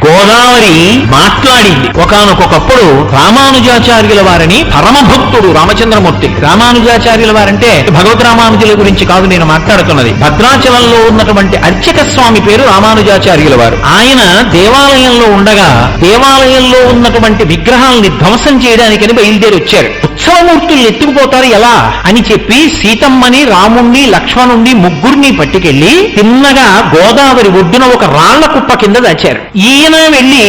గోదావరి మాట్లాడింది. ఒకానొకప్పుడు రామానుజాచార్యుల వారిని పరమభక్తుడు రామచంద్రమూర్తి. రామానుజాచార్యుల వారంటే భగవద్ రామానుజుల గురించి కాదు నేను మాట్లాడుతున్నది. భద్రాచలంలో ఉన్నటువంటి అర్చక స్వామి పేరు రామానుజాచార్యుల వారు. ఆయన దేవాలయంలో ఉండగా దేవాలయంలో ఉన్నటువంటి విగ్రహాలని ధ్వంసం చేయడానికని బయలుదేరి వచ్చారు. ఉత్సవమూర్తులు ఎత్తుకుపోతారు ఎలా అని చెప్పి సీతమ్మని, రాముణ్ణి, లక్ష్మణుణ్ణి ముగ్గురిని పట్టుకెళ్లి తిన్నగా గోదావరి ఒడ్డున ఒక రాళ్ల కుప్ప కింద దాచారు. ఈయన వెళ్లి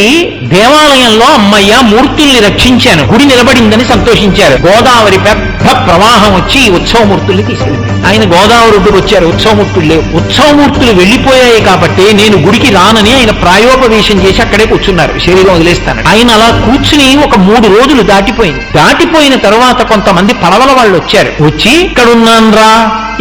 దేవాలయంలో అమ్మయ్య మూర్తుల్ని రక్షించాను, గుడి నిలబడిందని సంతోషించారు. గోదావరి పెద్ద ప్రవాహం వచ్చి ఈ ఉత్సవమూర్తుల్ని తీసుకెళ్ళింది. ఆయన గోదావరి ఒడ్డుకు వచ్చారు. ఉత్సవమూర్తులు లేవు. ఉత్సవమూర్తులు వెళ్లిపోయాయి కాబట్టి నేను గుడికి రానని ఆయన ప్రాయోపవేశం చేసి అక్కడే కూర్చున్నారు. శరీరం వదిలేస్తాను. ఆయన అలా కూర్చుని ఒక 3 రోజులు దాటిపోయింది. దాటిపోయిన తర్వాత కొంతమంది పడవల వాళ్ళు వచ్చారు. వచ్చి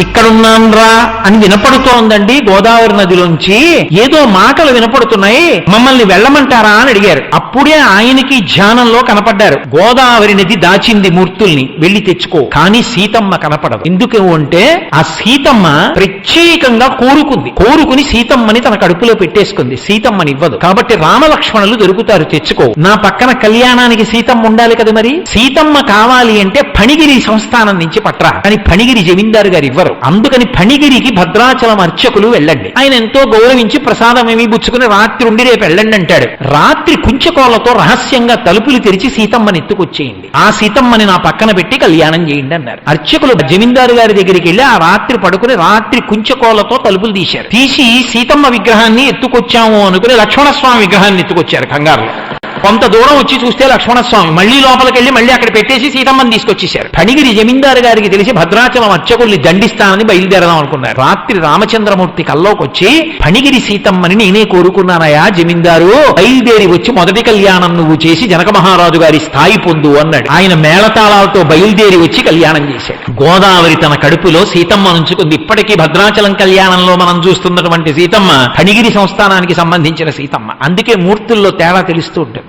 ఇక్కడున్నాన్రా అని వినపడుతోందండి. గోదావరి నదిలోంచి ఏదో మాటలు వినపడుతున్నాయి, మమ్మల్ని వెళ్ళమంటారా అని అడిగారు. అప్పుడే ఆయనకి ధ్యానంలో కనపడ్డారు. గోదావరి నది దాచింది మూర్తుల్ని, వెళ్లి తెచ్చుకో, కానీ సీతమ్మ కనపడదు. ఎందుకు అంటే ఆ సీతమ్మ ప్రత్యేకంగా కోరుకుని సీతమ్మని తన కడుపులో పెట్టేసుకుంది. సీతమ్మని ఇవ్వదు. కాబట్టి రామలక్ష్మణులు దొరుకుతారు, తెచ్చుకో. నా పక్కన కళ్యాణానికి సీతమ్మ ఉండాలి కదా, మరి సీతమ్మ కావాలి అంటే ఫణిగిరి సంస్థానం నుంచి పట్రా అని ఫణిగిరి జమీందారు గారు ఇవ్వరు. అందుకని ఫణిగిరికి భద్రాచలం అర్చకులు వెళ్ళండి. ఆయన ఎంతో గౌరవించి ప్రసాదం ఏమీ పుచ్చుకుని రాత్రి ఉండి రేపు వెళ్ళండి అంటాడు. రాత్రి కుంచకోలతో రహస్యంగా తలుపులు తెరిచి సీతమ్మని ఎత్తుకొచ్చేయండి, ఆ సీతమ్మని నా పక్కన పెట్టి కళ్యాణం చేయండి అన్నారు. అర్చకులు జమీందారు గారి దగ్గరికి వెళ్ళి ఆ రాత్రి పడుకుని రాత్రి కుంచకోలతో తలుపులు తీశారు. తీసి సీతమ్మ విగ్రహాన్ని ఎత్తుకొచ్చాము అనుకుని లక్ష్మణస్వామి విగ్రహాన్ని ఎత్తుకొచ్చారు. కంగారులో కొంత దూరం వచ్చి చూస్తే లక్ష్మణస్వామి మళ్లీ లోపలికి వెళ్ళి మళ్ళీ అక్కడ పెట్టేసి సీతమ్మని తీసుకొచ్చేశారు. ఫణిగిరి జమీందారు గారికి తెలిసి భద్రాచలం అర్చకుల్ని దండిస్తానని బయలుదేరదాం అనుకున్నారు. రాత్రి రామచంద్రమూర్తి కల్లోకి వచ్చి ఫణిగిరి సీతమ్మని నేనే కోరుకున్నానయా జమీందారు, బయలుదేరి వచ్చి మొదటి కళ్యాణం నువ్వు చేసి జనక మహారాజు గారి స్థాయి పొందు అన్నాడు. ఆయన మేళతాళాలతో బయలుదేరి వచ్చి కళ్యాణం చేశాడు. గోదావరి తన కడుపులో సీతమ్మ ఉంచుకుంది. ఇప్పటికీ భద్రాచలం కళ్యాణంలో మనం చూస్తున్నటువంటి సీతమ్మ ఫణిగిరి సంస్థానానికి సంబంధించిన సీతమ్మ. అందుకే మూర్తుల్లో తేడా తెలుస్తూ ఉంటుంది.